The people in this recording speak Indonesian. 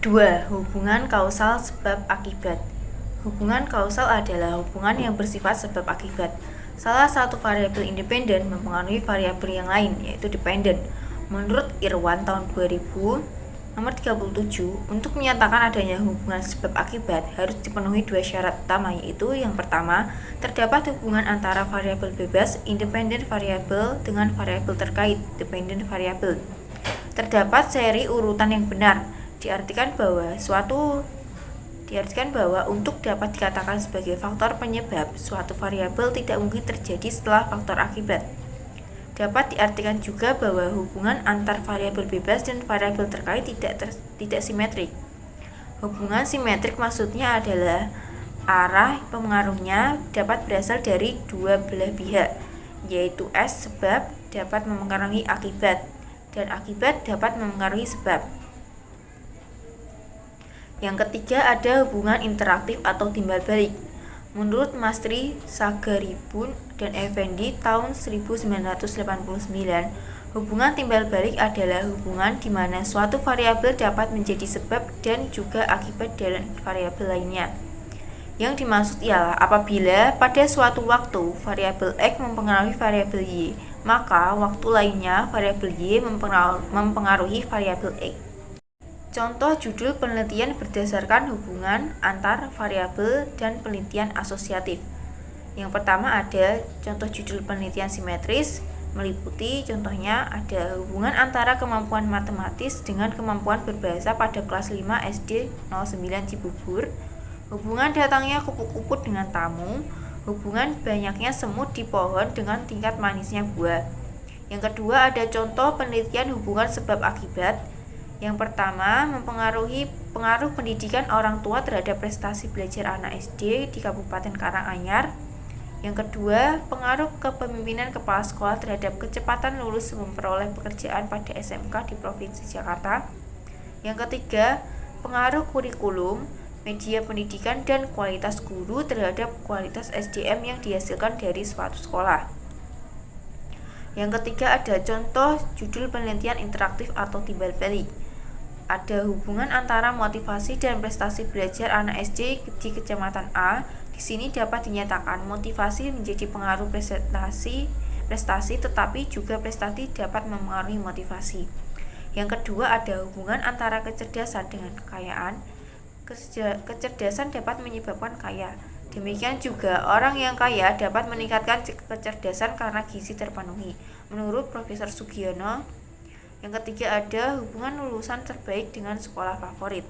2. Hubungan kausal sebab akibat. Hubungan kausal adalah hubungan yang bersifat sebab akibat. Salah satu variabel independen mempengaruhi variabel yang lain, yaitu dependen. Menurut Irwan tahun 2000, nomor 37, untuk menyatakan adanya hubungan sebab akibat harus dipenuhi dua syarat utama, yaitu yang pertama, terdapat hubungan antara variabel bebas independen variabel dengan variabel terkait dependen variabel. Terdapat seri urutan yang benar, diartikan bahwa untuk dapat dikatakan sebagai faktor penyebab, suatu variabel tidak mungkin terjadi setelah faktor akibat. Dapat diartikan juga bahwa hubungan antar variabel bebas dan variabel terkait tidak simetrik. Hubungan simetrik maksudnya adalah arah pengaruhnya dapat berasal dari dua belah pihak, yaitu sebab dapat mempengaruhi akibat dan akibat dapat mempengaruhi sebab. Yang ketiga ada hubungan interaktif atau timbal balik. Menurut Mastri, Sagaribun, dan Effendi tahun 1989, hubungan timbal balik adalah hubungan di mana suatu variabel dapat menjadi sebab dan juga akibat dari variabel lainnya. Yang dimaksud ialah apabila pada suatu waktu variabel X mempengaruhi variabel Y, maka waktu lainnya variabel Y mempengaruhi variabel X. Contoh judul penelitian berdasarkan hubungan antar variabel dan penelitian asosiatif. Yang pertama ada contoh judul penelitian simetris, meliputi contohnya ada hubungan antara kemampuan matematis dengan kemampuan berbahasa pada kelas 5 SD 09 Cibubur, hubungan datangnya kupu-kupu dengan tamu, hubungan banyaknya semut di pohon dengan tingkat manisnya buah. Yang kedua ada contoh penelitian hubungan sebab akibat. Yang pertama, pengaruh pendidikan orang tua terhadap prestasi belajar anak SD di Kabupaten Karanganyar. Yang kedua, pengaruh kepemimpinan kepala sekolah terhadap kecepatan lulus memperoleh pekerjaan pada SMK di Provinsi Jakarta. Yang ketiga, pengaruh kurikulum, media pendidikan, dan kualitas guru terhadap kualitas SDM yang dihasilkan dari suatu sekolah. Yang ketiga ada contoh judul penelitian interaktif atau timbal balik. Ada hubungan antara motivasi dan prestasi belajar anak SD di Kecamatan A. Di sini dapat dinyatakan motivasi menjadi pengaruh prestasi, tetapi juga prestasi dapat mempengaruhi motivasi. Yang kedua ada hubungan antara kecerdasan dengan kekayaan. Kecerdasan dapat menyebabkan kaya. Demikian juga orang yang kaya dapat meningkatkan kecerdasan karena gizi terpenuhi. Menurut Profesor Sugiono. Yang ketiga ada hubungan lulusan terbaik dengan sekolah favorit.